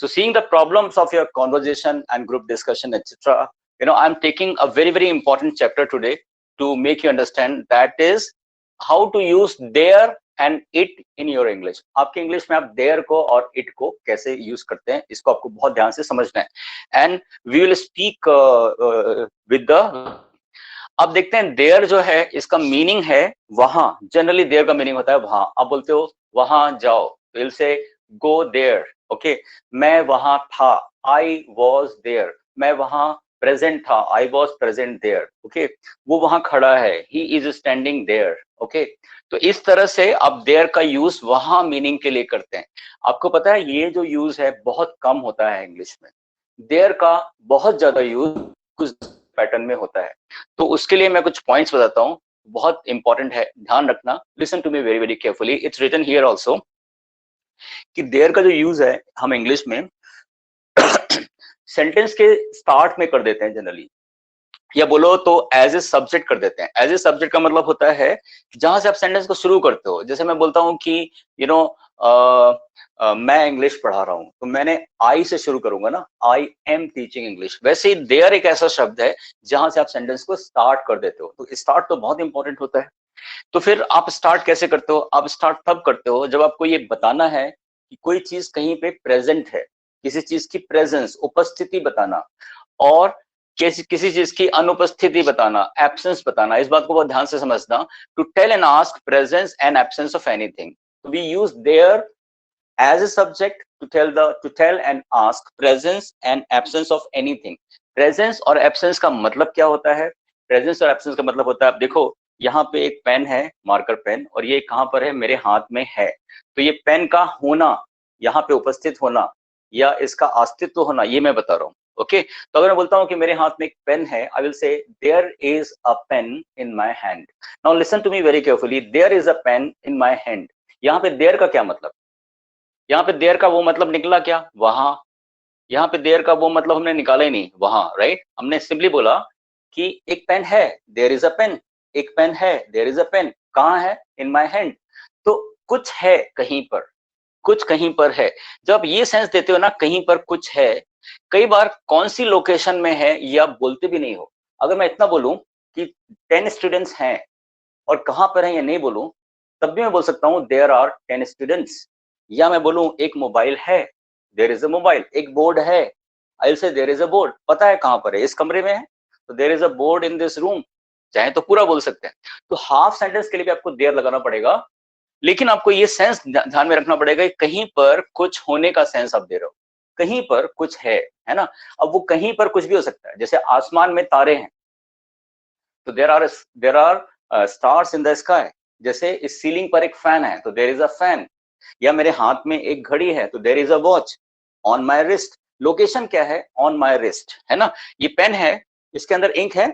So seeing the problems of your conversation and group discussion, etc. I'm taking a very, very important chapter today to make you understand, that is how to use there and it in your English. आपके English में आप there को और it को कैसे use करते हैं, इसको आपको बहुत ध्यान से समझना है. And we will speak with the. अब देखते हैं देयर जो है इसका मीनिंग है वहां. जनरली देयर का मीनिंग होता है वहां. आप बोलते हो वहां जाओ, तो will say go there. Okay, मैं वहां था, आई वॉज देयर. मैं वहां प्रेजेंट था, I was present there. Okay, वो वहां खड़ा है, he is standing there. Okay, तो इस तरह से आप देयर का यूज वहां मीनिंग के लिए करते हैं. आपको पता है ये जो यूज है बहुत कम होता है इंग्लिश में. देयर का बहुत ज्यादा यूज कुछ पैटर्न में होता है. तो उसके लिए मैं कुछ पॉइंट्स बताता हूं, बहुत इंपॉर्टेंट है, ध्यान रखना. Listen to me very very carefully. It's written here also कि देयर का जो यूज है हम इंग्लिश में सेंटेंस के स्टार्ट में कर देते हैं जनरली, या बोलो तो एज ए सब्जेक्ट कर देते हैं. एज ए सब्जेक्ट का मतलब होता है जहां से आप सेंटेंस को शुरू करते हो. जैसे मैं बोलता हूं कि मैं इंग्लिश पढ़ा रहा हूं, तो मैंने आई से शुरू करूंगा ना, आई एम टीचिंग इंग्लिश. वैसे ही देयर एक ऐसा शब्द है जहां से आप सेंटेंस को स्टार्ट कर देते हो. तो स्टार्ट तो बहुत इंपॉर्टेंट होता है. तो फिर आप स्टार्ट कैसे करते हो? आप स्टार्ट तब करते हो जब आपको ये बताना है कि कोई चीज कहीं पे प्रेजेंट है, किसी चीज की प्रेजेंस, उपस्थिति बताना, और किसी चीज की अनुपस्थिति बताना, एब्सेंस बताना. इस बात को बहुत ध्यान से समझना. To tell and ask presence and absence of anything. We use there as a subject to tell and ask presence and absence of anything. Presence और absence का मतलब क्या होता है? Presence और absence का मतलब होता है, आप देखो यहाँ पे एक पेन है, मार्कर पेन, और ये कहाँ पर है? मेरे हाथ में है. तो ये पेन का होना, यहाँ पे उपस्थित होना या इसका अस्तित्व होना, ये मैं बता रहा हूँ. ओके, तो अगर मैं बोलता हूँ कि मेरे हाथ में एक पेन है, I will say there is a pen in my hand. Now listen to me very carefully. There is a pen in my hand. यहाँ पे देयर का क्या मतलब? यहाँ पे देयर का वो मतलब निकला क्या? वहां. यहाँ पे देयर का वो मतलब हमने निकाला ही नहीं, वहां. राइट, हमने सिंपली बोला कि एक पेन है, देयर इज अ पेन. एक पेन है, देयर इज अ पेन. कहाँ है? इन माई हैंड. तो कुछ है कहीं पर, कुछ कहीं पर है. जब आप ये सेंस देते हो ना, कहीं पर कुछ है, कई बार कौन सी लोकेशन में है ये आप बोलते भी नहीं हो. अगर मैं इतना बोलूं कि 10 स्टूडेंट्स हैं और कहां पर है ये नहीं बोलूं, तब भी मैं बोल सकता हूं देयर आर 10 स्टूडेंट्स. या मैं बोलूं एक मोबाइल है, देयर इज अ मोबाइल. एक बोर्ड है, I will say there is a board. पता है कहां पर है? इस कमरे में है, तो there is a board in this room. चाहे तो पूरा बोल सकते हैं. तो हाफ सेंटेंस के लिए भी आपको देयर लगाना पड़ेगा, लेकिन आपको ये सेंस ध्यान में रखना पड़ेगा कि कहीं पर कुछ होने का सेंस आप दे रहे हो. कहीं पर कुछ है ना. अब वो कहीं पर कुछ भी हो सकता है. जैसे आसमान में तारे हैं, तो there are stars in the sky. जैसे इस सीलिंग पर एक फैन है, तो देयर इज अ फैन. या मेरे हाथ में एक घड़ी है, तो there is a watch on my wrist. Location क्या है? ऑन माई रिस्ट, है ना. ये पेन है, इसके अंदर इंक है,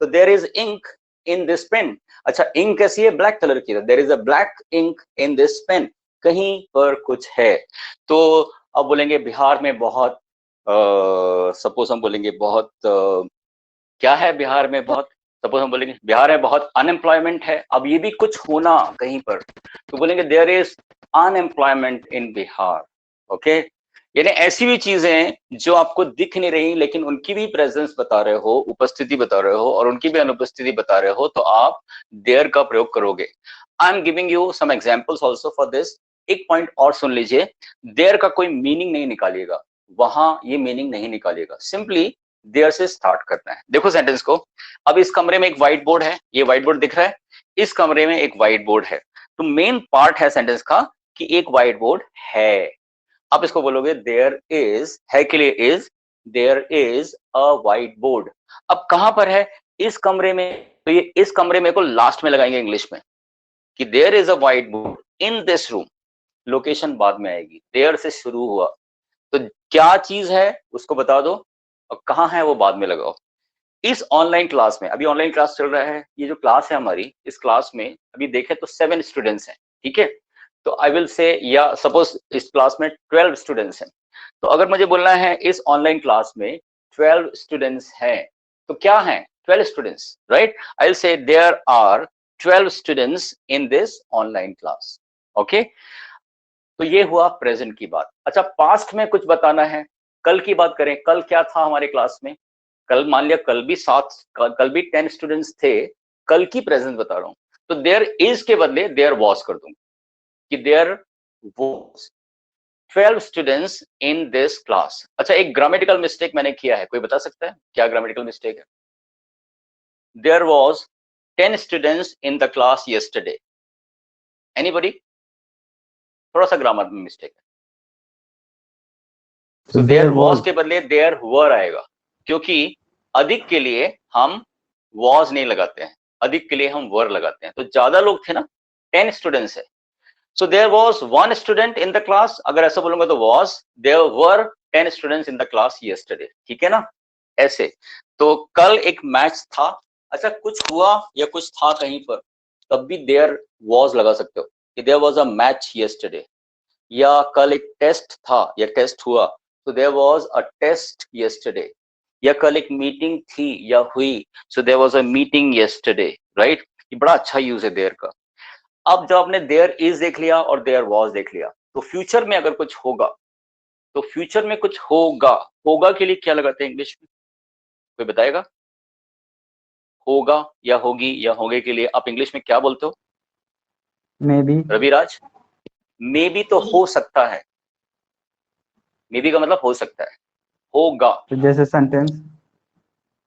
तो there is ink in this pen. अच्छा, इंक कैसी है? ब्लैक कलर की. There is a black ink in this pen. कहीं पर कुछ है. तो अब बोलेंगे बिहार में बहुत, सपोज हम बोलेंगे बहुत, क्या है बिहार में बहुत, सपोज हम बोलेंगे बिहार में बहुत अनएम्प्लॉयमेंट है. अब ये भी कुछ होना कहीं पर, तो बोलेंगे there is unemployment in Bihar. Okay, यानी ऐसी भी चीजें जो आपको दिख नहीं रही लेकिन उनकी भी प्रेजेंस बता रहे हो, उपस्थिति बता रहे हो, और उनकी भी अनुपस्थिति बता रहे हो, तो आप देयर का प्रयोग करोगे. I am giving you some examples also for this. एक पॉइंट और सुन लीजिए. देयर का कोई मीनिंग नहीं निकालिएगा, वहां ये मीनिंग नहीं निकालिएगा. सिंपली देयर से स्टार्ट करना है. देखो सेंटेंस को. अब इस कमरे में एक व्हाइट बोर्ड है, ये व्हाइट बोर्ड दिख रहा है. इस कमरे में एक व्हाइट बोर्ड है. तो मेन पार्ट है सेंटेंस का कि एक व्हाइट बोर्ड है. आप इसको बोलोगे देयर इज, है के लिए is, there is a white board. अब कहां पर है? इस कमरे में. तो ये इस कमरे में को लास्ट में लगाएंगे इंग्लिश में कि there is a white board in this room. Location बाद में आएगी, देयर से शुरू हुआ. तो क्या चीज है उसको बता दो, और कहां है वो बाद में लगाओ. इस ऑनलाइन क्लास में, अभी ऑनलाइन क्लास चल रहा है, ये जो क्लास है हमारी, इस क्लास में अभी देखें तो 7 स्टूडेंट्स हैं. ठीक है, तो आई विल से, या सपोज इस क्लास में 12 स्टूडेंट्स हैं. तो अगर मुझे बोलना है इस ऑनलाइन क्लास में 12 स्टूडेंट्स हैं, तो क्या हैं? 12 students. Right, I will say there are 12 students in this online class. Okay, तो ये हुआ प्रेजेंट की बात। अच्छा, पास्ट में कुछ बताना है, कल की बात करें, कल क्या था हमारे क्लास में? कल मान लिया कल भी कल भी 10 स्टूडेंट्स थे, कल की प्रेजेंट बता रहा हूं, तो देयर इज के बदले देयर वाज कर दूंगा कि there was 12 students in this class. अच्छा, एक ग्रामेटिकल मिस्टेक मैंने किया है, कोई बता सकता है क्या ग्रामेटिकल मिस्टेक है? There was 10 students in the class yesterday। Anybody? थोड़ा सा ग्रामर में मिस्टेक है। तो देयर वाज के बदले देयर वर आएगा, क्योंकि अधिक के लिए हम वाज नहीं लगाते हैं, अधिक के लिए हम वर लगाते हैं। तो ज्यादा लोग थे ना, 10 स्टूडेंट्स है, so there was 1 student in the class. अगर ऐसा बोलूंगा तो was there were 10 students in the class yesterday, ठीक है ना? ऐसे। तो कल एक मैच था, अच्छा कुछ हुआ या कुछ था कहीं पर, तब भी देयर वाज लगा सकते हो कि there was a match yesterday, या कल एक टेस्ट था या टेस्ट हुआ, तो there was a test yesterday, या कल एक मीटिंग थी या हुई, so there was a meeting yesterday, right? ये बड़ा अच्छा यूज है देयर का। अब जब आपने देयर इज देख लिया और देयर वाज देख लिया, तो फ्यूचर में अगर कुछ होगा, तो फ्यूचर में कुछ होगा, होगा के लिए क्या लगाते हैं इंग्लिश में, कोई बताएगा? होगा या होगी या होगे के लिए आप इंग्लिश में क्या बोलते हो? May be. Raviraj? May be तो हो सकता है, मे बी का मतलब हो सकता है, होगा। तो जैसे सेंटेंस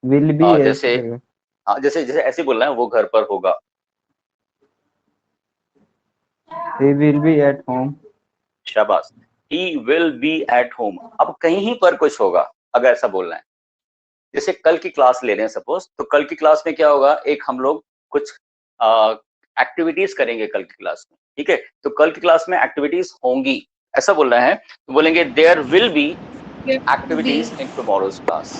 विल बी जैसे ऐसे। जैसे जैसे ऐसे बोलना है, वो घर पर होगा। He will be at home. शाबाश, he will be at home. अब कहीं पर कुछ होगा, अगर ऐसा बोलना है, जैसे कल की क्लास ले रहे हैं सपोज, तो कल की क्लास में क्या होगा, एक हम लोग कुछ एक्टिविटीज करेंगे कल की क्लास में, ठीक है? तो कल की क्लास में एक्टिविटीज होंगी, ऐसा बोलना है, तो बोलेंगे there will be activities in tomorrow's class.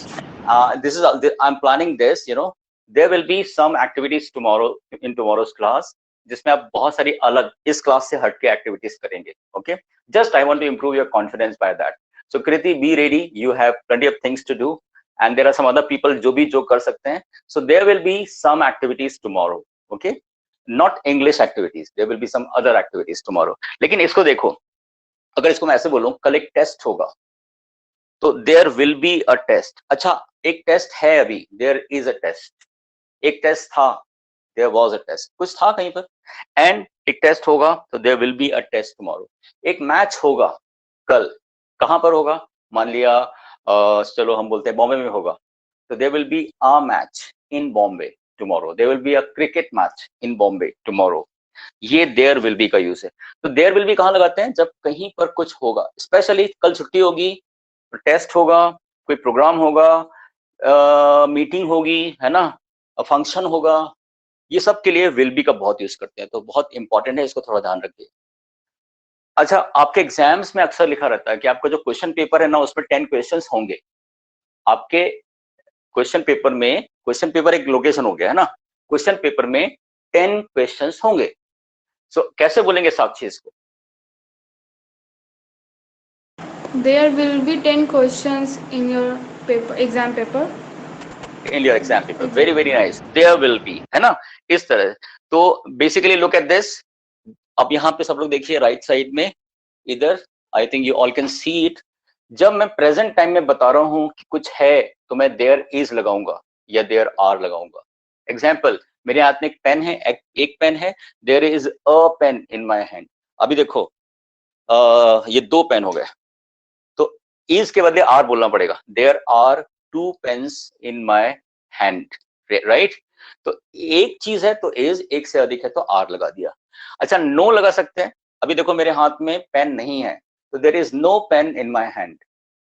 This is I'm planning this, you know, there will be some activities tomorrow in tomorrow's class, जिसमें आप बहुत सारी अलग इस क्लास से हटके एक्टिविटीज करेंगे। Okay, just I want to improve your confidence by that. So Kriti, be ready, you have plenty of things to do and there are some other people जो भी जो कर सकते हैं। So there will be some activities tomorrow, okay, not English activities, there will be some other activities tomorrow. लेकिन इसको देखो, अगर इसको मैं ऐसे बोलूं, कल एक टेस्ट होगा, तो there will be a test. अच्छा, एक टेस्ट है अभी, देयर इज अ टेस्ट। एक टेस्ट था, देयर वाज अ टेस्ट, कुछ था कहीं पर, एंड एक टेस्ट होगा, तो there will be a test tomorrow. एक मैच होगा कल, कहां पर होगा? मान लिया चलो हम बोलते हैं बॉम्बे में होगा, तो there will be a match in Bombay tomorrow, there will be a cricket match in Bombay tomorrow. ये देयर विल बी का यूज है। तो देयर विल बी कहां लगाते हैं? जब कहीं पर कुछ होगा, स्पेशली कल छुट्टी होगी, टेस्ट होगा, कोई प्रोग्राम होगा, मीटिंग होगी, है ना, फंक्शन होगा, ये सब के लिए विल बी का बहुत यूज करते हैं, तो बहुत इंपॉर्टेंट है, इसको थोड़ा ध्यान रखिए। अच्छा, आपके एग्जाम्स में अक्सर लिखा रहता है कि आपका जो क्वेश्चन पेपर है ना, उसमें 10 क्वेश्चंस होंगे। आपके क्वेश्चन पेपर में, क्वेश्चन पेपर एक लोकेशन हो गया है ना, क्वेश्चन पेपर में 10 क्वेश्चंस होंगे। सो कैसे बोलेंगे साक्षी इसको? There will be 10 questions in your paper, exam paper. In your exam paper, very very nice, there will be, है ना, इस तरह। तो बेसिकली लुक एट दिस, अब यहाँ पे सब लोग देखिए राइट साइड में, इधर I think you all can see it. जब मैं प्रेजेंट टाइम में बता रहा हूं कि कुछ है, तो मैं देयर इज लगाऊंगा या देयर आर लगाऊंगा। एग्जाम्पल, मेरे हाथ में एक पेन है, एक पेन है, there is a pen in my hand. अभी देखो, ये 2 पेन हो गए, तो इज के बदले आर बोलना पड़ेगा, there are 2 pens in my hand, right? तो एक चीज है तो इज, एक से अधिक है तो आर लगा दिया। अच्छा, नो लगा सकते हैं, अभी देखो मेरे हाथ में पेन नहीं है, तो there is no pen in my hand.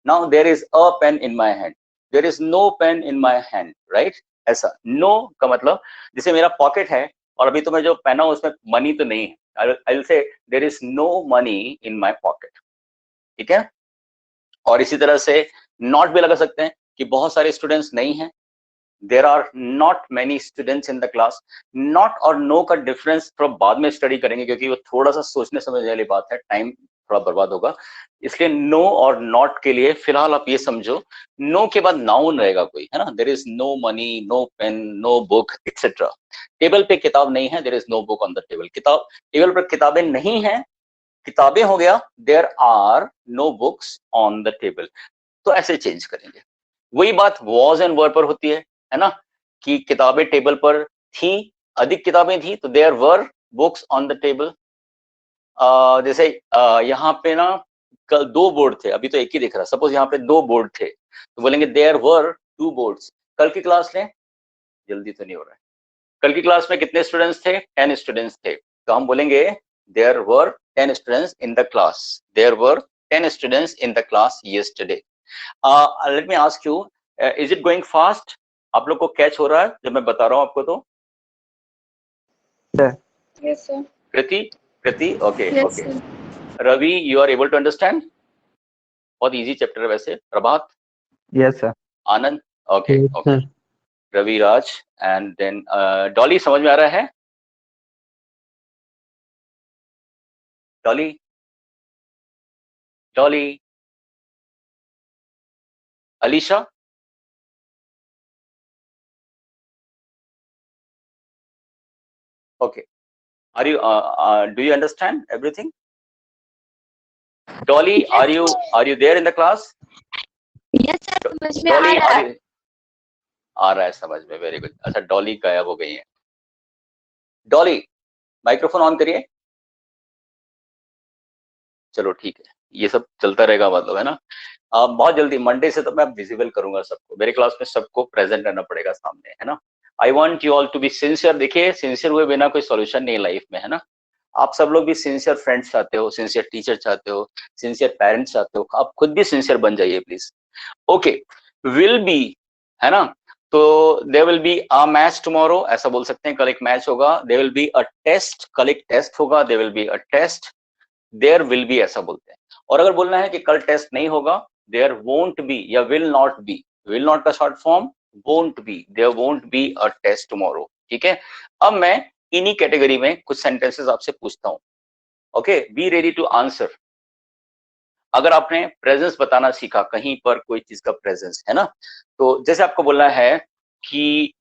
Now there is a pen in my hand, there is no pen in my hand, right? ऐसा नो का मतलब, जैसे मेरा पॉकेट है और अभी तो मैं जो पहना हूं उसमें मनी तो नहीं है, I will say there is no money in my pocket, ठीक है? और इसी तरह से नॉट भी लगा सकते हैं कि बहुत सारे स्टूडेंट्स नहीं हैं, there are not many students in the class. Not और नो का डिफरेंस थोड़ा बाद में स्टडी करेंगे, क्योंकि वो थोड़ा सा सोचने समझने वाली बात है, टाइम थोड़ा बर्बाद होगा, इसलिए नो और नॉट के लिए फिलहाल आप ये समझो, नो के बाद नाउन रहेगा कोई, है ना, there is no money, no pen, no book, etcetera. Table पे किताब नहीं है, there is no book on the table, किताब टेबल पर किताबें नहीं है, किताबें हो गया, there are no books on the table, तो ऐसे चेंज करेंगे। वही बात वॉज एंड वर पर होती है ना, कि किताबें टेबल पर थी, अधिक किताबें थी, तो there were books on the table. जैसे यहाँ पे ना कल 2 बोर्ड थे, अभी तो एक ही दिख रहा, सपोज यहाँ पे 2 बोर्ड थे, तो बोलेंगे देयर वर 2 बोर्ड्स। कल की क्लास में, जल्दी तो नहीं हो रहा है, कल की क्लास में कितने स्टूडेंट्स थे? 10 स्टूडेंट्स थे, तो हम बोलेंगे there were 10 students in the class, there were 10 students in the class yesterday. Let me ask you, is it going fast? आप लोग को कैच हो रहा है जब मैं बता रहा हूँ आपको? तो Yes, sir. Kriti, okay Yes, okay. sir. Ravi, you are able to understand? बहुत इजी चैप्टर है वैसे। Prabhat, Yes, sir. Anand, okay Yes, okay. sir. Ravi Raj and then Dolly, समझ में आ रहा है? Dolly, Dolly, Alisha, okay, are you do you understand everything? Dolly, are you there in the class? Yes sir, समझ में आ Dolly, रहा are है। you, आ रहा है समझ में, वेरी गुड। अच्छा, डॉली गायब हो गई है। डॉली, माइक्रोफोन ऑन करिए। चलो ठीक है, ये सब चलता रहेगा मतलब, है ना। बहुत जल्दी मंडे से तो मैं विजिबल करूंगा सबको, मेरे क्लास में सबको प्रेजेंट रहना पड़ेगा सामने, है ना। I want you all to be sincere. देखिए, सिंसियर हुए बिना कोई सॉल्यूशन नहीं है लाइफ में, है ना। आप सब लोग भी सिंसियर फ्रेंड्स चाहते हो, सिंसियर टीचर चाहते हो, सिंसियर पेरेंट्स चाहते हो, आप खुद भी सिंसियर बन जाइए प्लीज। ओके, विल बी, है ना। तो there will be a match tomorrow, ऐसा बोल सकते हैं, कल एक मैच होगा। There will be a test, कल एक टेस्ट होगा। There will be a test, there will be, ऐसा बोलते हैं। और अगर बोलना है कि कल टेस्ट नहीं होगा, देयर वोंट बी या will not be. Will not का short form won't be, there won't be a test tomorrow, ठीक है। अब मैं इन्हीं कैटेगरी में कुछ सेंटेंसेस आपसे पूछता हूं, okay, be ready to answer. अगर आपने प्रेजेंस बताना सीखा, कहीं पर कोई चीज का प्रेजेंस, है ना, तो जैसे आपको बोलना है कि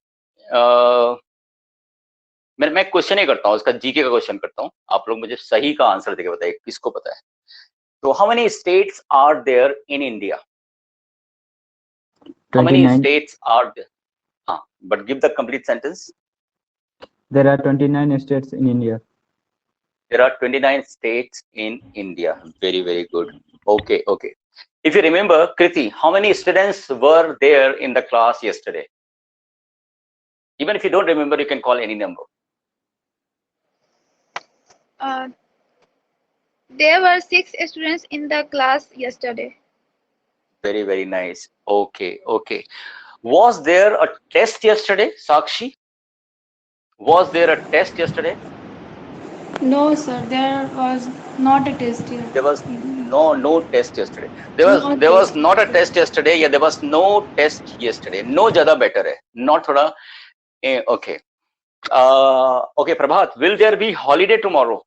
मैं क्वेश्चन ही करता हूँ, उसका जीके का क्वेश्चन करता हूँ, आप लोग मुझे सही का आंसर देके बताइए किसको पता है। तो how many states are there in India? How many 29. States are there? हाँ, but give the complete sentence. There are 29 states in India. There are 29 states in India. Very, very good. Okay, okay. If you remember, Kriti, how many students were there in the class yesterday? Even if you don't remember, you can call any number. There were 6 students in the class yesterday. Very, very nice. Okay, okay. Was there a test yesterday, Sakshi? Was there a test yesterday? No, sir. There was not a test here. There was no test yesterday. There was not a test yesterday. Yeah, there was no test yesterday. No ज़्यादा better है. Not थोड़ा okay. Okay, Prabhat, will there be holiday tomorrow?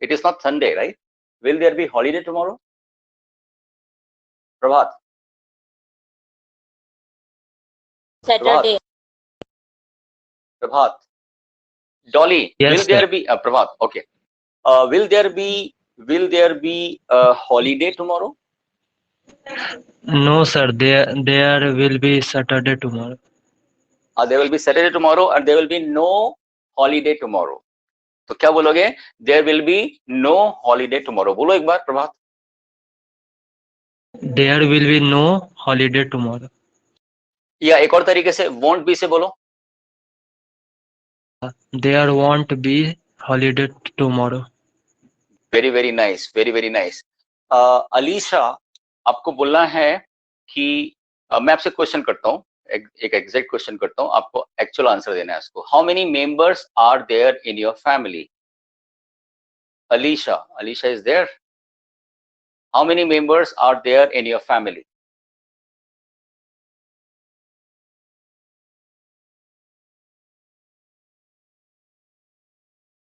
It is not Sunday, right? Will there be holiday tomorrow? Prabhat. Saturday. Prabhat. Dolly, Yes, will there sir. be Prabhat? Okay. Will there be a holiday tomorrow? No, sir. There will be Saturday tomorrow. There will be Saturday tomorrow and there will be no holiday tomorrow. तो क्या बोलोगे? There will be no holiday tomorrow. बोलो एक बार प्रभात। There will be no holiday tomorrow. या एक और तरीके से won't be से बोलो। There won't be holiday tomorrow. Very very nice, very very nice. Alisha, आपको बोलना है कि मैं आपसे क्वेश्चन करता हूँ, एक एग्जैक्ट क्वेश्चन करता हूँ, आपको एक्चुअल आंसर देना है इसको। How many members are there in your family? Alisha is there? How many members are there in your family?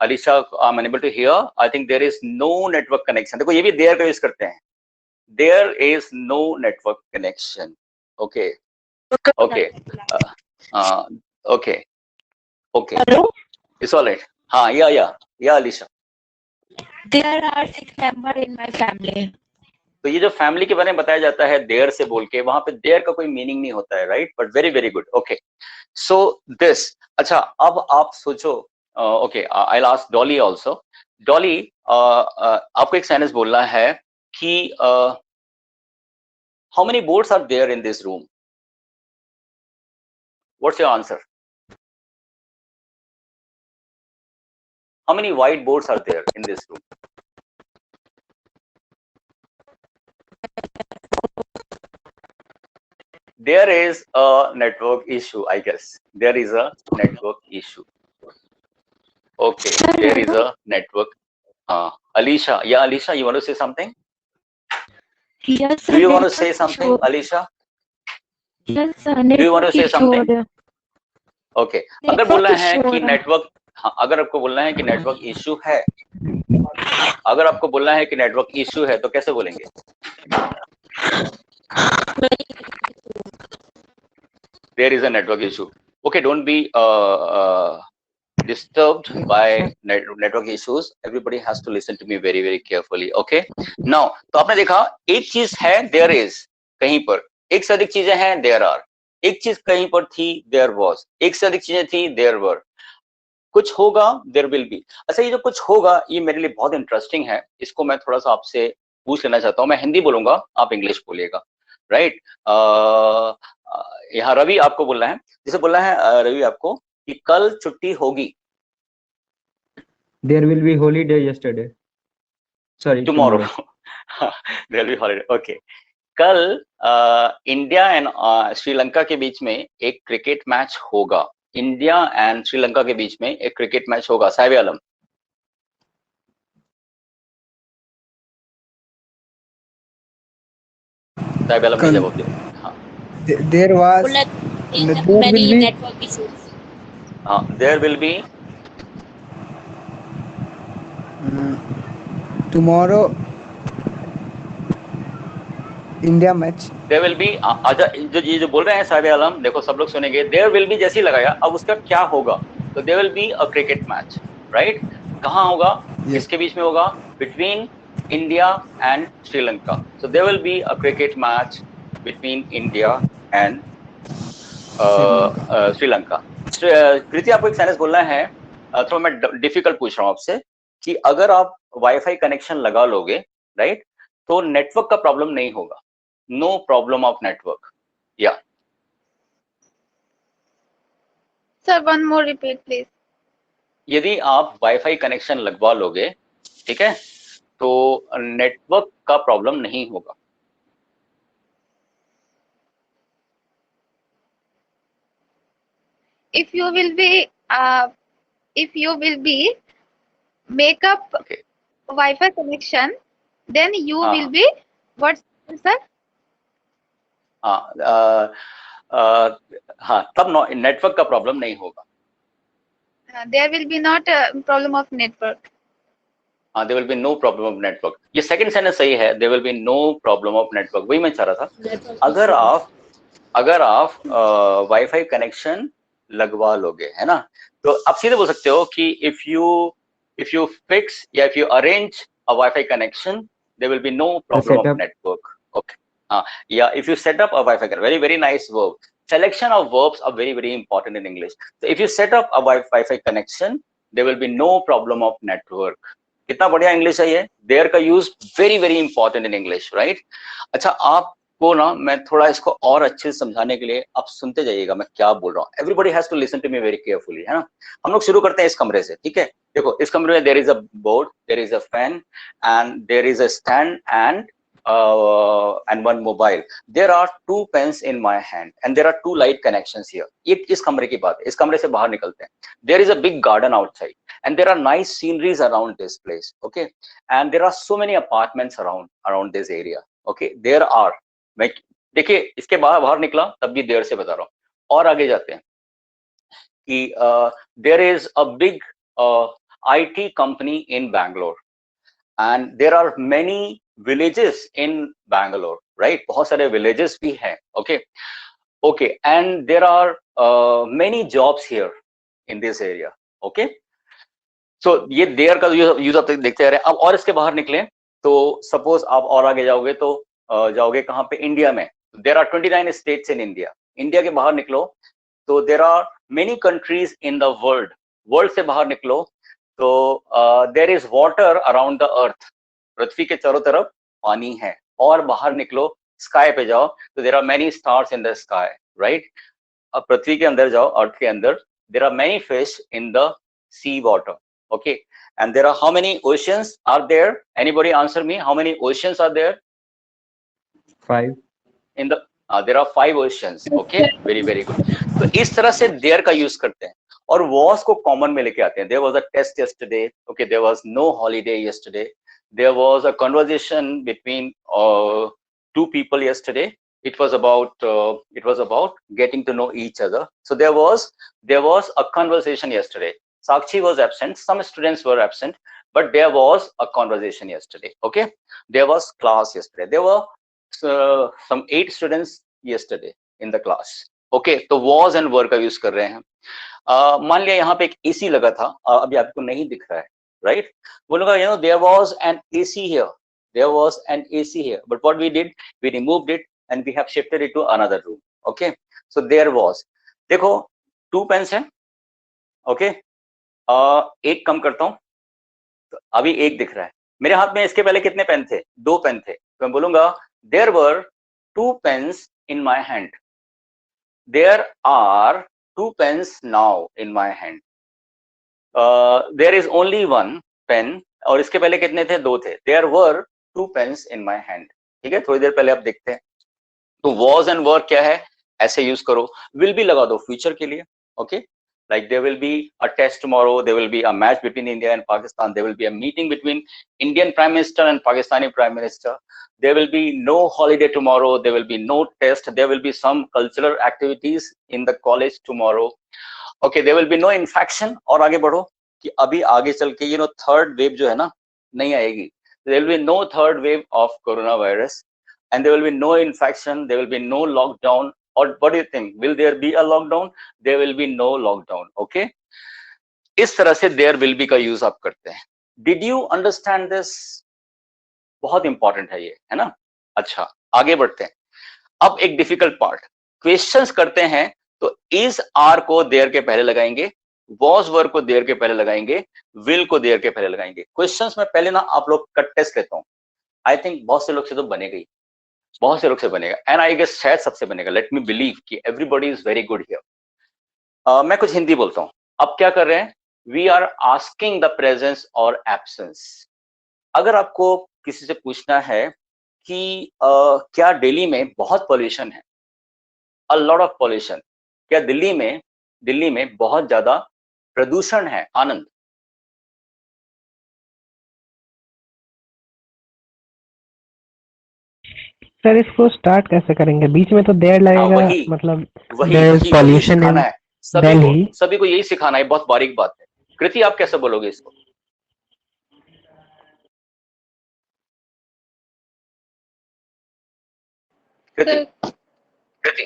Alisha, I'm unable to hear. I think there is no network connection. देखो ये भी there का use करते हैं. There is no network connection. Okay. Okay. Okay. Okay. Hello? It's all right. हाँ, yeah, Alisha. There are 6 members in my family. तो ये जो फैमिली के बारे में बताया जाता है देयर से बोल के, वहां पे देयर का कोई मीनिंग नहीं होता है, right? But very very good, okay. So this, अच्छा अब आप सोचो, okay I will ask Dolly also. Dolly, आपको एक सेंटेंस बोलना है कि how many boards are there in this room? What's your answer? How many white boards are there in this room? There is a network issue, I guess. There is a network issue. Okay, there is a network. Alicia, yeah, Alicia, you want to say something? Yes, Do you want to say something, Alicia? Yes, sir. Do you want to say something? Okay. अगर बोलना है कि network, हाँ, अगर आपको बोलना है कि नेटवर्क इशू है, अगर आपको बोलना है कि नेटवर्क इशू है, तो कैसे बोलेंगे? There is a network issue. Okay, don't be disturbed by network issues. Everybody has to listen to me very very carefully. Okay. Now, तो आपने देखा एक चीज है there is कहीं पर, एक से अधिक चीजें हैं there are, एक चीज कहीं पर थी there was, एक से अधिक चीजें थी there were, कुछ होगा there will be। अच्छा, ये जो कुछ होगा ये मेरे लिए बहुत इंटरेस्टिंग है, इसको मैं थोड़ा सा आपसे पूछ लेना चाहता हूँ। मैं हिंदी बोलूंगा, आप इंग्लिश बोलिएगा, राइट? यहाँ रवि आपको बोलना है, जैसे बोलना है रवि आपको कि कल छुट्टी होगी। There will be holiday yesterday. Sorry, tomorrow. There will be holiday. Okay. कल इंडिया एंड श्रीलंका के बीच में एक क्रिकेट मैच होगा। इंडिया एंड श्रीलंका के बीच में एक क्रिकेट मैच होगा। साहिब आलम, साहिब आलम ने जवाब दिया। हाँ, there was many network issues. हाँ, there will be tomorrow India match. there will be, अच्छा जो बोल रहे हैं साहिब आलम, देखो सब लोग सुनेंगे, there will be जैसे ही लगाया, अब उसका क्या होगा? तो there will be a cricket match, right? कहाँ होगा? किसके बीच में होगा? Between India and Sri Lanka. So there will be a cricket match between India and Sri Lanka. कृति, आपको एक सेंटेंस बोलना है, थोड़ा मैं डिफिकल्ट पूछ रहा हूँ आपसे, कि अगर आप वाईफाई कनेक्शन लगा लोगे, राइट, तो नेटवर्क का प्रॉब्लम नहीं होगा। No problem of network. या Sir, one more repeat, please. यदि आप वाईफाई कनेक्शन लगवा लोगे, ठीक है, तो नेटवर्क का प्रॉब्लम नहीं होगा। If you will be make up Wi-Fi connection, then you will be what, sir? हाँ, तब नेटवर्क का प्रॉब्लम नहीं होगा। There will be not a problem of network. there will be no problem of network। ये second sentence सही है, there will be no problem of network। वही मैं चाह रहा था। अगर आप वाईफाई कनेक्शन लगवा लोगे, है ना, तो आप सीधे बोल सकते हो कि if you fix या if you arrange a Wi-Fi connection, there will be no problem of network। Okay. Yeah, if you set up a Wi-Fi connection, very very nice verb। Selection of verbs are very very important in English। So if you set up a Wi-Fi connection, there will be no problem of network। कितना बढ़िया English है ये। There का use very very important in English, right? अच्छा, आपको ना मैं थोड़ा इसको और अच्छे से समझाने के लिए आप सुनते जाइएगा मैं क्या बोल रहा हूँ। Everybody has to listen to me very carefully, है ना। हम लोग शुरू करते हैं इस कमरे से, ठीक है। देखो, इस कमरे में there is a board, there is a fan and there is a stand and one mobile। there are 2 pens in my hand and there are 2 light connections here। ये इस कमरे की बात है। इस कमरे से बाहर निकलते हैं। there is a big garden outside and there are nice sceneries around this place, okay, and there are so many apartments around this area, okay। there are, मैं देखिए इसके बाहर निकला तब भी देर से बता रहा हूँ। और आगे जाते हैं कि there is a big IT company in Bangalore and there are many villages in Bangalore, right? बहुत सारे villages भी हैं, okay, and there are many jobs here in this area, okay। सो ये देयर का यूज आप देखते रहे। अब और इसके बाहर निकले तो सपोज आप और आगे जाओगे तो जाओगे कहाँ पे, इंडिया में। There are 29 states in India. India के बाहर निकलो तो there are many countries in the world. World से बाहर निकलो तो there is water around the earth. पृथ्वी के चारों तरफ पानी है। और बाहर निकलो, स्काई पे जाओ तो there are many stars in the sky, right. अब पृथ्वी के अंदर जाओ, अर्थ के अंदर, there are many fish in the sea water, okay, and there are how many oceans are there? Anybody answer me, how many oceans are there 5. in the there are 5 oceans, okay, very very good। तो इस तरह से there का use करते हैं और was को common में लेके आते हैं। there was a test yesterday, okay, there was no holiday yesterday, there was a conversation between two people yesterday, it was about getting to know each other, so there was a conversation yesterday। Sakshi was absent, some students were absent, but there was a conversation yesterday, okay, there was class yesterday, there were some 8 students yesterday in the class, okay। तो was and were का use कर रहे हैं। मान लिया यहाँ पे एक AC लगा था, अभी आपको नहीं दिख रहा है, right, बोलूंगा you know there was an AC here, there was an AC here, but what we did, we removed it and we have shifted it to another room, okay, so there was। देखो 2 pens हैं, okay, एक कम करता हूं तो अभी एक दिख रहा है मेरे हाथ में। इसके पहले कितने पेन थे? 2 पेन थे। तो मैं बोलूंगा there were 2 pens in my hand, there are 2 pens now in my hand, there is only 1 pen. और इसके पहले कितने थे? 2 थे। There were 2 pens in my hand, ठीक है। थोड़ी देर पहले आप देखते हैं। तो वॉज एंड वर क्या है, ऐसे यूज करो। विल बी लगा दो फ्यूचर के लिए, okay, like there will be a test tomorrow, there will be a match between India and Pakistan, there will be a meeting between Indian Prime Minister and Pakistani Prime Minister, there will be no holiday tomorrow, there will be no test, there will be some cultural activities in the college tomorrow, okay, there will be no infection। और आगे बढ़ो कि अभी आगे चल के third wave जो है ना नहीं आएगी, there will be no third wave of coronavirus and there will be no infection, there will be no lockdown। Or what do you think? Will there be a lockdown? There will be no lockdown, okay? इस तरह से there will be का use आप करते हैं। Did you understand this? बहुत important है ये, है ना। अच्छा, आगे बढ़ते हैं। अब एक डिफिकल्ट पार्ट, क्वेश्चंस करते हैं तो is are को there के पहले लगाएंगे, was were को there के पहले लगाएंगे, will को there के पहले लगाएंगे। क्वेश्चंस में पहले ना आप लोग का टेस्ट लेता हूं। आई थिंक बहुत से लोग से तो बनेगा ही, बहुत से लोग से बनेगा, एंड आई गेस शायद सबसे बनेगा। लेट मी बिलीव कि everybody is very good here. मैं कुछ हिंदी बोलता हूं। अब क्या कर रहे हैं? We are asking the presence और एब्सेंस। अगर आपको किसी से पूछना है कि क्या दिल्ली में बहुत पॉल्यूशन है, अ लॉट ऑफ पॉल्यूशन, क्या दिल्ली में बहुत ज्यादा प्रदूषण है? आनंद। सर इसको स्टार्ट कैसे करेंगे? बीच में तो देर लगेगा, वही, मतलब वही पॉल्यूशन है सभी को यही सिखाना है। बहुत बारीक बात है। कृति, आप कैसे बोलोगे इसको? कृति,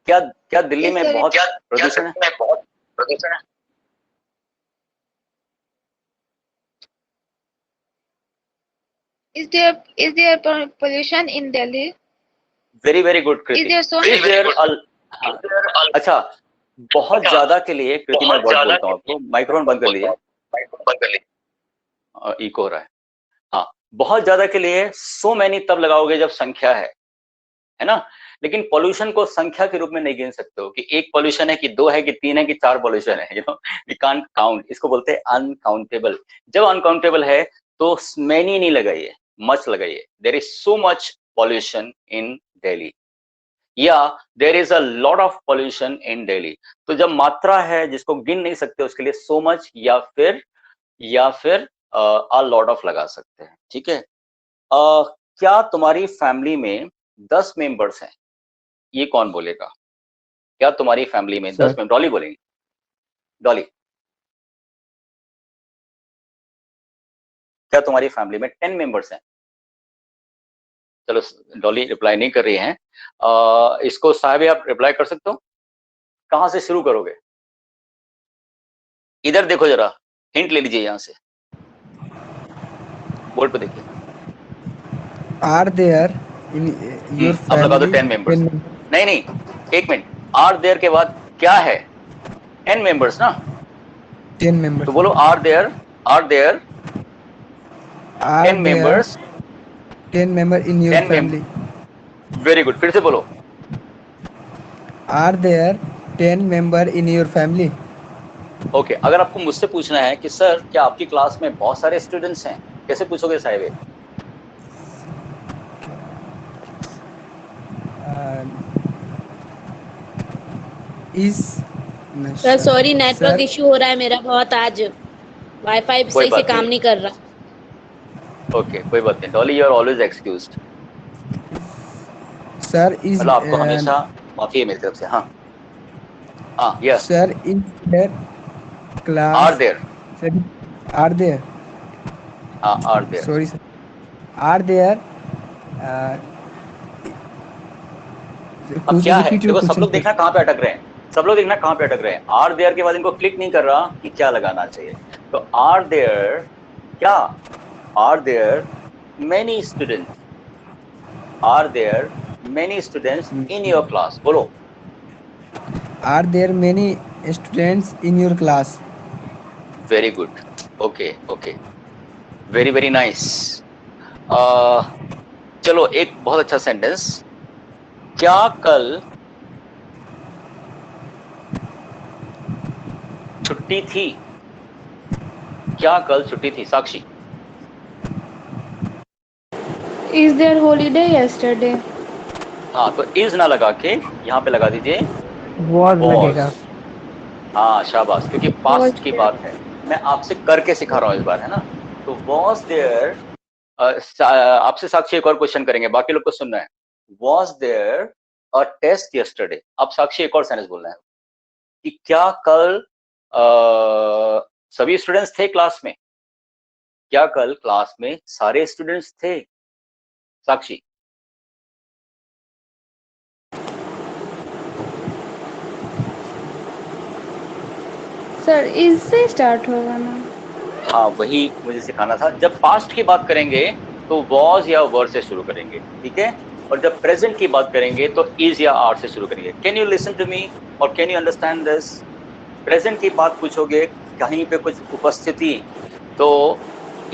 क्या दिल्ली में बहुत प्रदूषण है? Is there pollution in Delhi? Very very good Kriti. Is there so Is there अच्छा, बहुत ज्यादा के लिए कृति मैं बहुत बोलता हूँ आपको, माइक्रोफोन बंद कर लीजिए, इको हो रहा है। हाँ, बहुत ज्यादा के लिए सो मैनी तब लगाओगे जब संख्या है ना। लेकिन पॉल्यूशन को संख्या के रूप में नहीं गिन सकते हो कि एक पॉल्यूशन है कि 2 है कि 3 है कि 4 पॉल्यूशन है, वी कांट काउंट। इसको बोलते हैं अनकाउंटेबल। जब अनकाउंटेबल है तो मैनी नहीं लगाइए, मच लगाइए। There is so much pollution in Delhi, या there is a lot of pollution in Delhi. तो जब मात्रा है जिसको गिन नहीं सकते उसके लिए सो मच या फिर अ लॉट ऑफ लगा सकते हैं, ठीक है। क्या तुम्हारी फैमिली में 10 मेंबर्स हैं? ये कौन बोलेगा? क्या तुम्हारी फैमिली में 10 मेंबर? डॉली बोलेंगी। डॉली, क्या तुम्हारी फैमिली में 10 मेंबर्स हैं? चलो, डॉली रिप्लाई नहीं कर रही हैं। इसको साहब आप रिप्लाई कर सकते हो? कहां से शुरू करोगे? इधर देखो जरा, हिंट ले लीजिए यहाँ से, बोर्ड पे देखिए। Are there in your अब लगा दो family 10 मेंबर्स। 10 members? नहीं, एक मिनट, आर देयर के बाद क्या है? 10 मेंबर्स ना, 10 members. तो बोलो are there Are 10 there members, 10 member in your 10 family? Very good, फिर से बोलो। Are there 10 member in your family? Okay, अगर आपको मुझसे पूछना है कि सर क्या आपकी क्लास में बहुत सारे स्टूडेंट्स हैं, कैसे पूछोगे Sahib? Is sir sorry, Sir, network issue हो रहा है मेरा बहुत आज, वाईफाई कोई सही से बात काम नहीं। नहीं कर रहा। ओके, कोई बात नहीं, Dolly you are always excused. sir is मतलब आपको हमेशा माफी है मेरी तरफ से। हाँ हाँ, yes, sir is there class? Are there, Sir, are there? हाँ are there. Sorry sir. Are there? अब Could you क्या है, repeat your देखो सब question, लोग sir? देखना कहाँ पे अटक रहे हैं, सब लोग देखना कहाँ पे अटक रहे हैं। आर देयर के बाद इनको क्लिक नहीं कर रहा कि क्या लगाना चाहिए। तो आर देयर क्या, are there many students, are there many students in your class, बोलो। Are there many students in your class? Very good, okay okay, very very nice. चलो एक बहुत अच्छा सेंटेंस, क्या कल छुट्टी थी? क्या कल छुट्टी थी? साक्षी। Is there holiday yesterday? हाँ, तो इज ना लगा के यहाँ पे लगा दीजिए was was। लगेगा। हाँ शाबाश, क्योंकि पास्ट Was की there? बात है, मैं आपसे करके सिखा रहा हूँ इस बार, है ना। तो वॉज देयर, आपसे साक्षी एक और क्वेश्चन करेंगे, बाकी लोग को सुनना है। Was there a test yesterday? अब साक्षी एक और सेंटेंस बोलना है कि क्या कल सभी स्टूडेंट्स थे क्लास में? क्या कल क्लास में सारे स्टूडेंट्स थे? साक्षी। Sir, is से start होगा ना? हाँ, वही मुझे सिखाना था। जब पास्ट की बात करेंगे तो वॉज या वर से शुरू करेंगे, ठीक है, और जब प्रेजेंट की बात करेंगे तो इज या आर से शुरू करेंगे। Can you listen to me और can you understand this? Present की बात पूछोगे, कहीं पे कुछ उपस्थिति, तो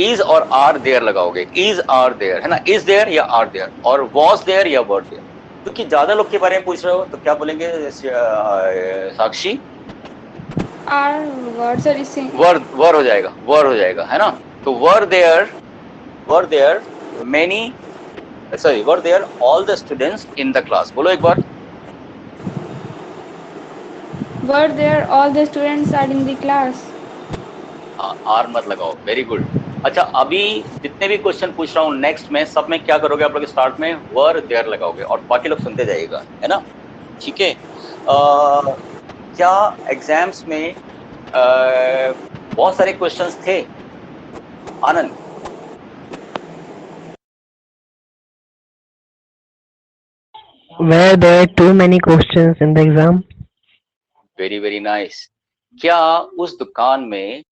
इज और आर देयर लगाओगे, इज आर देयर, है ना, इज देयर या आर देयर, और वॉज देयर या वर देयर। क्योंकि ज्यादा लोग के बारे में पूछ रहे हो तो क्या बोलेंगे साक्षी? Are words are saying. वर हो जाएगा, वर हो जाएगा, है ना। तो were there many, sorry, were there all the students in the class, बोलो एक बार। Were there all the students are in the class? Are मत लगाओ, वेरी गुड। अच्छा, अभी जितने भी क्वेश्चन पूछ रहा हूँ नेक्स्ट में, सब में क्या करोगे आप लोग? स्टार्ट में वर देयर लगाओगे और बाकी लोग सुनते जाइएगा, है ना, ठीक है। क्या एग्जाम्स में बहुत सारे क्वेश्चंस थे? आनंद। Were there too many questions in the exam? Very very nice. क्या उस दुकान में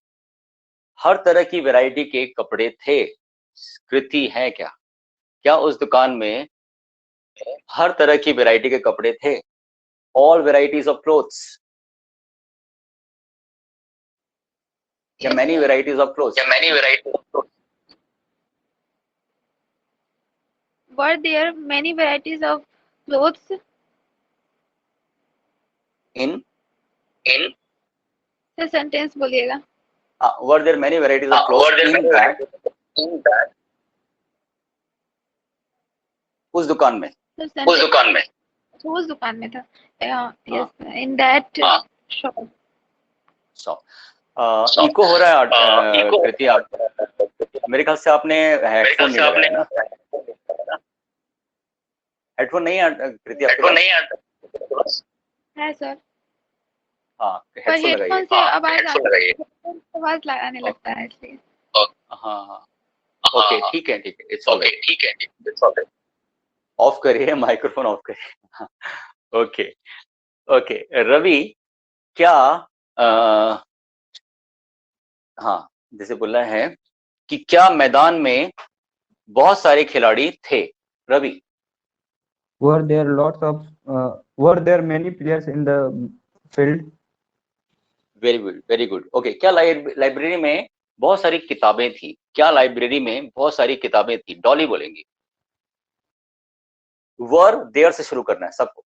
हर तरह की वैरायटी के कपड़े थे? कृति है क्या? क्या उस दुकान में हर तरह की वैरायटी के कपड़े थे? ऑल वेराइटीज ऑफ क्लोथ्स, या many varieties of clothes? Were there many varieties of clothes? इन सर सेंटेंस बोलिएगा। Were there many varieties of clothes in that, उस दुकान में, उस दुकान में था। Yes, in that shop. So echo हो रहा है कृति, आप मेरे ख्याल से आपने हेडफोन नहीं लगाया ना? हेडफोन नहीं है कृति आपके पास? है सर, हाँ, पर हेडफोन हेडफोन लगाइए। से आवाज लगाने लगता है इसलिए। हाँ, ओके, ठीक है, इट्स ऑलराइट। ऑफ करिए, माइक्रोफोन ऑफ करिए। ओके, रवि, क्या हाँ, जैसे बोलना है कि क्या मैदान में बहुत सारे खिलाड़ी थे? Ravi. Were there many players in the field? Very good, very good. Okay, क्या लाइब्रेरी में बहुत सारी किताबें थी? क्या लाइब्रेरी में बहुत सारी किताबें थी? डॉली बोलेंगी। वर देयर से शुरू करना है सबको।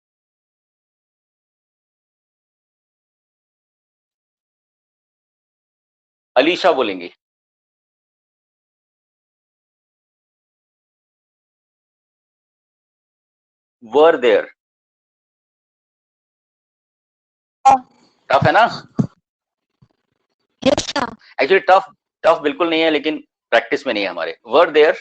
अलीशा बोलेंगी। Were there. टफ है ना? एक्चुअली टफ बिल्कुल नहीं है, लेकिन प्रैक्टिस में नहीं है हमारे। Were there.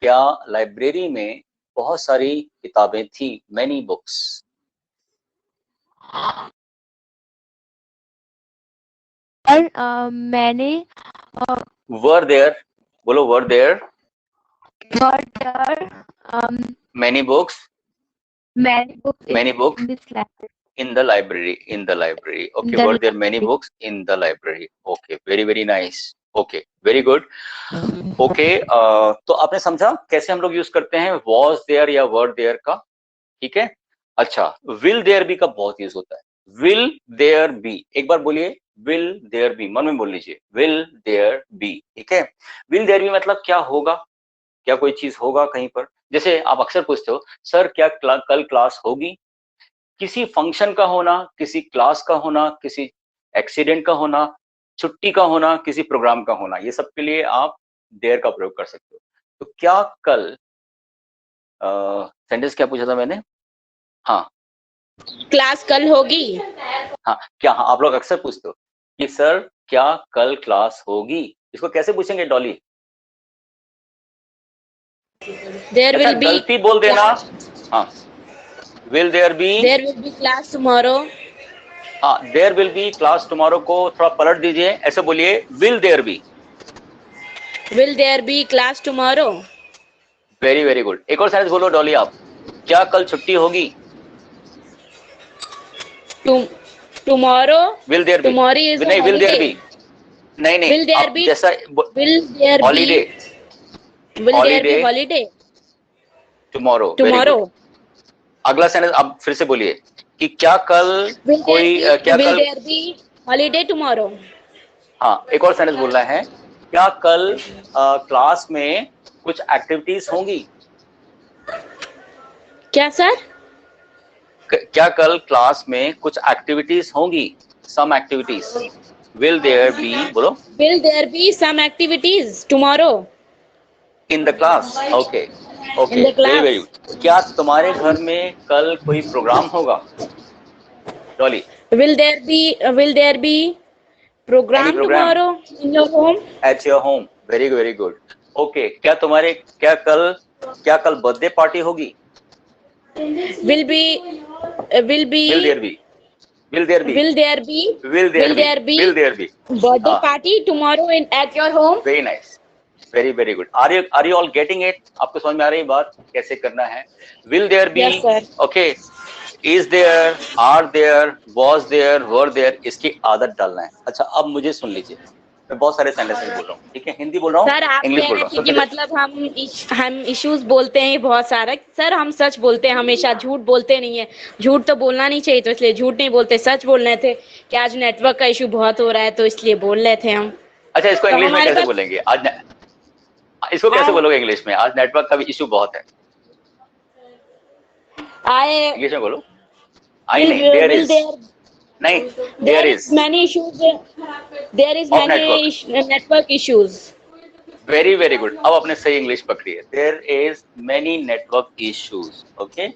क्या लाइब्रेरी में बहुत सारी किताबें थी? Many books. मैंने वर देयर बोलो। Were there many books in the library. Okay, were there many books in the library? Okay, very nice. Okay, very good. Okay, तो आपने समझा कैसे हम लोग यूज करते हैं was there या were there का? ठीक है। अच्छा, will there be का बहुत यूज होता है। will there be, एक बार बोलिए will there be, मन में बोल लीजिए will there be। ठीक है। will there be मतलब क्या होगा, क्या कोई चीज होगा कहीं पर। जैसे आप अक्सर पूछते हो, सर क्या कल क्लास होगी? किसी फंक्शन का होना, किसी क्लास का होना, किसी एक्सीडेंट का होना, छुट्टी का होना, किसी प्रोग्राम का होना, ये सब के लिए आप देयर का प्रयोग कर सकते हो। तो क्या कल सेंटेंस क्या पूछा था मैंने? हाँ, क्लास कल होगी। हाँ क्या, हाँ आप लोग अक्सर पूछते हो कि सर क्या कल क्लास होगी। इसको कैसे पूछेंगे डॉली? देयर विल बी, गलती बोल देना। हाँ, will there be class tomorrow. हाँ, there will be class tomorrow को थोड़ा पलट दीजिए, ऐसे बोलिए will there be class tomorrow. Very good. एक और सेंटेंस बोलो डॉली आप, क्या कल छुट्टी होगी? Tomorrow will there be tomorrow is नहीं, will there be नहीं will there आप be जैसा हॉलीडे हॉलीडे टुमारो। अगला सेंटेंस अब फिर से बोलिए कि क्या कल कोई क्या कल हॉलीडे टुमारो। हाँ, एक और सेंटेंस बोलना है, क्या कल क्लास में कुछ एक्टिविटीज होंगी? क्या सर? क्या कल क्लास में कुछ एक्टिविटीज होंगी? Some activities. Will there be बोलो। Will there be some activities tomorrow in the class. Okay In the class. Very good. क्या तुम्हारे घर में कल कोई प्रोग्राम होगा? Dolly. will there be program Any program? tomorrow in your home? At your home। Very good. Okay, क्या कल birthday party होगी? will there be birthday party tomorrow at your home? Very nice, very good. Are you all getting it? आपको समझ में आ रही बात कैसे करना है? Will there be, Yes, sir. Okay, is there, are there, was there, were there, इसकी आदत डालना है। अच्छा, अब मुझे सुन लीजिए, मैं बहुत सारे सेंटेंसेस बोल रहा हूँ, ठीक है? हिंदी बोल रहा सर हूँ, आप इंग्लिश कह बोल रहे रहा थे कि हूँ। मतलब हम इश्यूज बोलते हैं बहुत सारा। सर हम सच बोलते हैं हमेशा, झूठ बोलते नहीं है। झूठ तो बोलना नहीं चाहिए, तो इसलिए झूठ नहीं बोलते, सच बोल रहे थे कि आज नेटवर्क का इशू बहुत हो रहा है, तो इसलिए बोल रहे थे हम। अच्छा, इसको तो इंग्लिश में हमारे कैसे पास- बोलेंगे? इसको कैसे बोलोगे इंग्लिश में? आज नेटवर्क का भी इशू बहुत है। इंग्लिश में बोलो। आई नहीं, देयर इज नहीं, there is many issues. There is Of many network issues. Very good. अब आपने सही इंग्लिश पकड़ी है। There is many network issues. Okay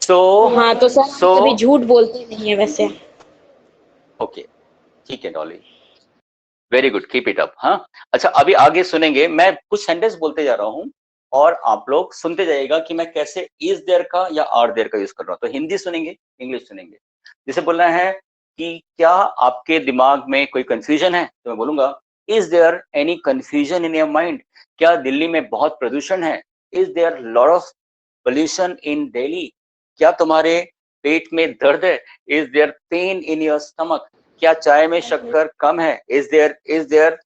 so हाँ तो सर हम कभी झूठ बोलते नहीं है वैसे। ओके, ठीक है Dolly, very good, keep it up. हाँ, अच्छा अभी आगे सुनेंगे, मैं कुछ सेंटेंस बोलते जा रहा हूँ और आप लोग सुनते जाइएगा कि मैं कैसे इज देयर का या आर देयर का यूज कर रहा हूँ। तो हिंदी सुनेंगे, इंग्लिश सुनेंगे। जैसे बोलना है कि क्या आपके दिमाग में कोई कंफ्यूजन है, तो मैं बोलूंगा is there any confusion in your mind? क्या दिल्ली में बहुत प्रदूषण है? Is there lot of pollution in Delhi? क्या तुम्हारे पेट में दर्द है? Is there pain in your stomach? क्या चाय में शक्कर कम है? इज देयर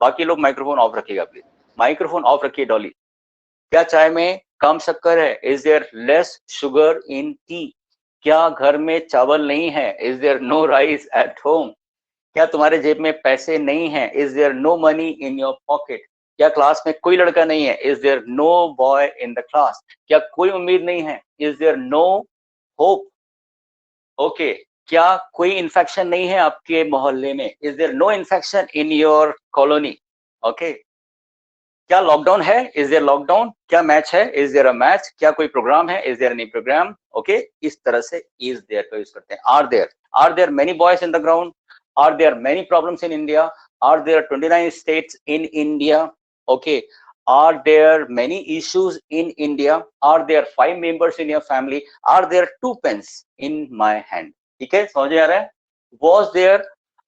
बाकी लोग माइक्रोफोन ऑफ रखिएगा प्लीज, माइक्रोफोन ऑफ रखिए डॉली। क्या चाय में कम शक्कर है? Is there less sugar in tea? क्या घर में चावल नहीं है? Is there no rice at home? क्या तुम्हारे जेब में पैसे नहीं है? Is there no money in your pocket? क्या क्लास में कोई लड़का नहीं है? Is there no boy in the class? क्या कोई उम्मीद नहीं है? Is there no hope? Okay, क्या कोई इन्फेक्शन नहीं है आपके मोहल्ले में? Is there no infection in your colony? Okay, क्या लॉकडाउन है? Is there lockdown? क्या मैच है? Is there a match? क्या कोई प्रोग्राम है? Is there any programme? Okay, इस तरह से इज देयर का यूज करते हैं। Are there many boys in the ground? Are there many problems in India? Are there 29 states in India? Okay, are there many issues in India? Are there 5 members in your family? Are there 2 pens in my hand? ठीक है, समझ में आ रहा है? Was there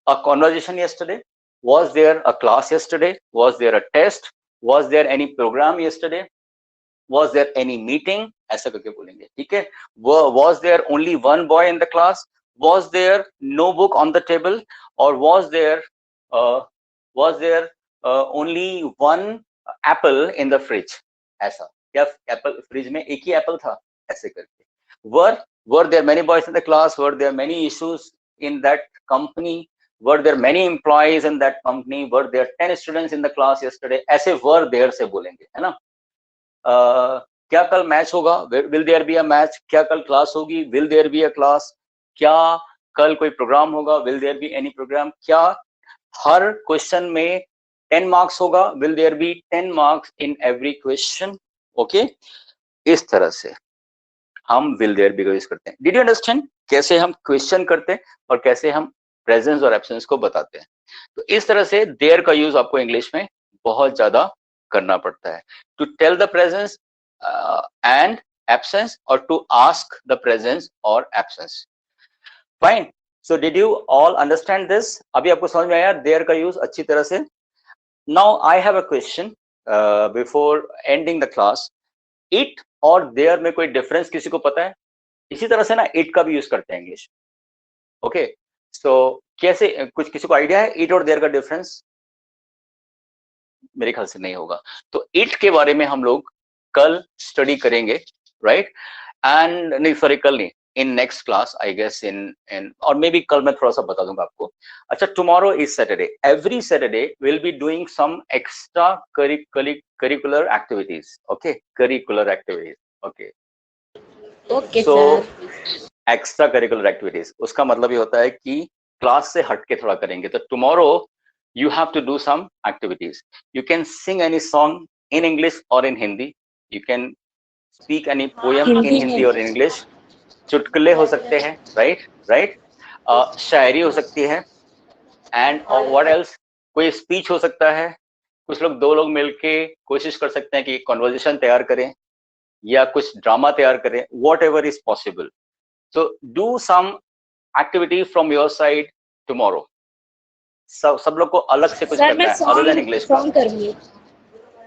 a conversation yesterday? Was there a class yesterday? Was there a test? Was there any program yesterday? Was there any meeting? ऐसा करके बोलेंगे, ठीक है? Was there only one boy in the class? Was there no book on the table? Or was there only one apple in the fridge? ऐसा, क्या Apple fridge में एक ही Apple था? ऐसे करके। Were there many boys in the class? Were there many issues in that company? Were there many employees in that company? Were there 10 students in the class yesterday? ऐसे were there से बोलेंगे, है ना? क्या कल मैच होगा? Will there be a match? क्या कल क्लास होगी? Will there be a class? क्या कल कोई प्रोग्राम होगा? Will there be any program? क्या हर क्वेश्चन में 10 मार्क्स होगा? Will there be 10 marks in every question? Okay, इस तरह से हम will there be का यूज करते हैं। Did you understand कैसे हम क्वेश्चन करते हैं और कैसे हम प्रेजेंस और एब्सेंस को बताते हैं? तो इस तरह से देयर का यूज आपको इंग्लिश में बहुत ज्यादा करना पड़ता है, to tell the presence and absence और टू आस्क द प्रेजेंस और absence. Fine, so did you all understand this? अभी आपको समझ में आया देयर का यूज अच्छी तरह से? Now I have a question before ending the class. It और देयर में कोई डिफरेंस किसी को पता है? इसी तरह से ना इट का भी यूज करते हैं इंग्लिश। ओके, सो कैसे, कुछ किसी को आइडिया है इट और देयर का डिफरेंस? मेरे ख्याल से नहीं होगा। तो इट के बारे में हम लोग कल स्टडी करेंगे, राइट? एंड नहीं, सॉरी कल नहीं, in next class I guess, in और मे बी कल मैं थोड़ा सा बता दूंगा आपको। अच्छा, tomorrow is Saturday. Every Saturday will be doing some extra curricular activities. Okay, curricular activities. Okay, okay so sir. Extra curricular activities, उसका मतलब ये होता है कि क्लास से हटके थोड़ा करेंगे। तो tomorrow you have to do some activities. You can sing any song in English or in Hindi. You can speak any poem in Hindi or English. चुटकुले हो सकते हैं, right? शायरी हो सकती है, and what else? कोई स्पीच हो सकता है। कुछ लोग, 2 लोग मिलके कोशिश कर सकते हैं कि कॉन्वर्जेशन तैयार करें या कुछ ड्रामा तैयार करें, whatever is possible. So do some activity from your side tomorrow. सब लोग को अलग से कुछ करना है अदर देन इंग्लिश का।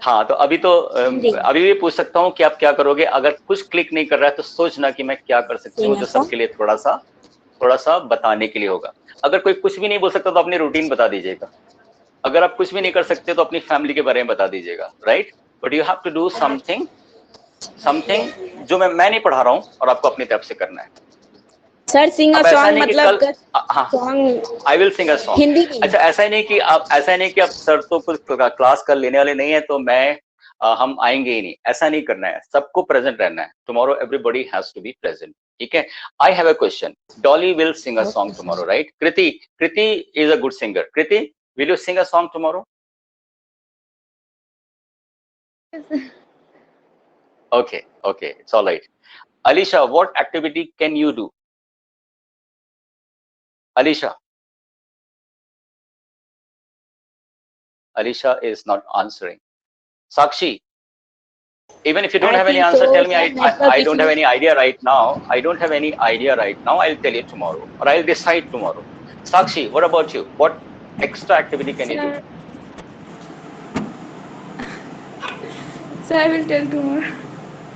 हाँ, तो अभी अभी भी पूछ सकता हूँ कि आप क्या करोगे। अगर कुछ क्लिक नहीं कर रहा है तो सोचना कि मैं क्या कर सकती हूँ, जो सबके लिए थोड़ा सा बताने के लिए होगा। अगर कोई कुछ भी नहीं बोल सकता तो अपनी रूटीन बता दीजिएगा। अगर आप कुछ भी नहीं कर सकते तो अपनी फैमिली के बारे में बता दीजिएगा, right? But you have to do something जो मैं नहीं पढ़ा रहा हूँ और आपको अपनी तरफ से करना है। सर सिंग अ सॉन्ग मतलब song, I will sing a song. Hindi. अच्छा, ऐसा नहीं कि आप सर तो कुछ क्लास कर लेने वाले नहीं है तो हम आएंगे ही नहीं, ऐसा नहीं करना है। सबको प्रेजेंट रहना है। Tomorrow everybody has to be present, ठीक है? I have a question. Dolly will sing a song tomorrow, right? Kriti is a good singer. Kriti, will you sing a song tomorrow? Okay, it's all right. Alisha, what activity can you do? Alisha is not answering. Sakshi, even if you don't have any answer, tell me. I don't have any idea right now. I'll tell you tomorrow, or I'll decide tomorrow. Sakshi, what about you? What extra activity can you do? So I will tell tomorrow.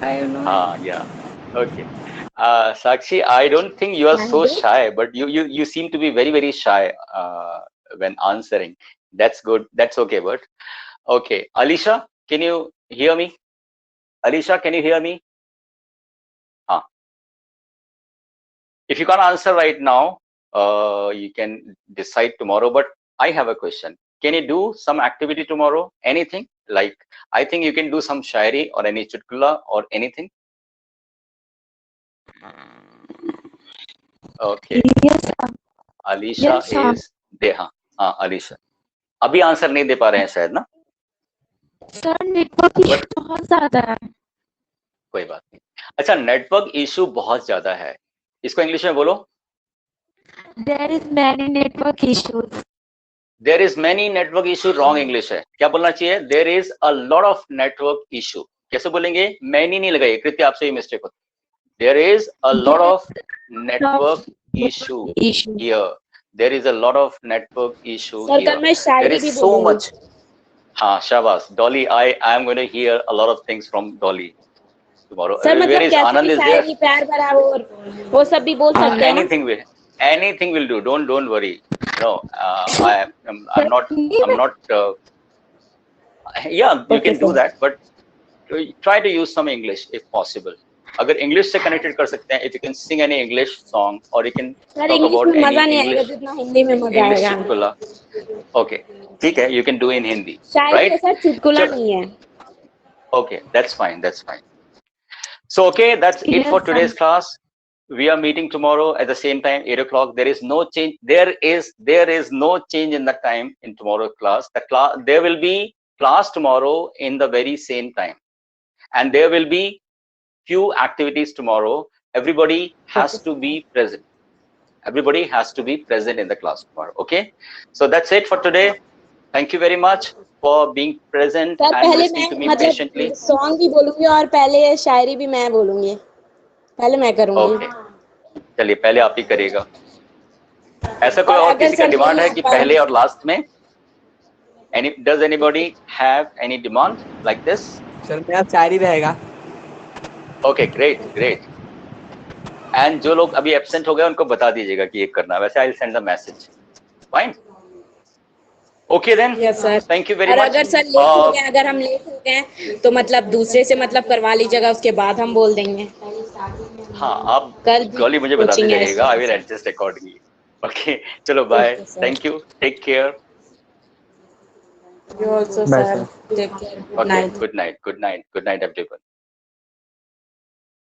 I have no idea. Yeah. Okay. Sakshi, I don't think you are so shy, but you seem to be very shy when answering. That's good. That's okay, but okay. Alisha, can you hear me? Alisha, can you hear me? If you can't answer right now, you can decide tomorrow. But I have a question. Can you do some activity tomorrow? Anything? Like, I think you can do some shairi or any chutkula or anything. Okay. Yes, sir. Alisha Yes, sir. is there. हाँ, Alisha. अभी answer नहीं दे पा रहे हैं शायद ना. Sir network issue बहुत ज्यादा है. कोई बात नहीं. अच्छा, नेटवर्क इशू बहुत ज्यादा है. इसको इंग्लिश में बोलो. There is many network issues. There is many network issue. Wrong English है. क्या बोलना चाहिए? There is a lot of network issue. कैसे बोलेंगे? many नहीं लगाइए. कृत्य आपसे ही मिस्टेक होता है. There is a lot of network issue here. There is a lot of network issue sir here. कल मैं शायरी There is भी so बोलूंगी. much. हाँ, शाबाश. Dolly, I am going to hear a lot of things from Dolly tomorrow. Sir Where मतलब is कैसे Anand भी is there? शायरी प्यार भरा वो सब भी बोल सकते हैं ना? Anything will do. Don't worry. No, I'm not. Yeah, you can do that, but try to use some English if possible. अगर English से connected कर सकते हैं, if you can sing any English song or you can sir talk English about में मजा any नहीं आएगा English जितना हिंदी में मजा English आएगा. चुटकुला. Okay, ठीक है. You can do in Hindi, Shayari right? है सर, चुटकुला चलो. नहीं है. Okay, that's fine. That's fine. So okay, that's it for today's class. We are meeting tomorrow at the same time, 8 o'clock. There is no change. There is no change in the time in tomorrow's class. There will be class tomorrow in the very same time, and there will be few activities tomorrow. Everybody has to be present. Everybody has to be present in the class tomorrow. Okay, so that's it for today. Thank you very much for being present sir and पहले listening to मैं me patiently. मतलब song भी बोलूंगी और पहले शायरी भी मैं बोलूंगी. पहले मैं करूंगी. Okay, चलिए पहले आप ही करिएगा. ऐसा कोई और और अगर किसी का सर डिमांड है नहीं कि आ पाए- पहले और लास्ट में? Does anybody have any demand like this? Sir मेरा शायरी रहेगा. Okay, great. And जो लोग अभी एब्सेंट हो गए उनको बता दीजिएगा कि ये करना है. वैसे I'll send the message. Fine. Okay then. Yes, sir. Thank you very और much. अगर सर लेट हो गए, अगर हम लेट हो गए तो मतलब दूसरे से मतलब करवा लीजिएगा, उसके बाद हम बोल देंगे. हाँ, आप कल गॉली मुझे बता coaching है दीजिएगा. I इसका. will adjust accordingly. Okay, चलो bye. Okay, sir. Thank you. Take care. You also, Bye, sir. sir. Take care. Good Okay, night. good night everyone.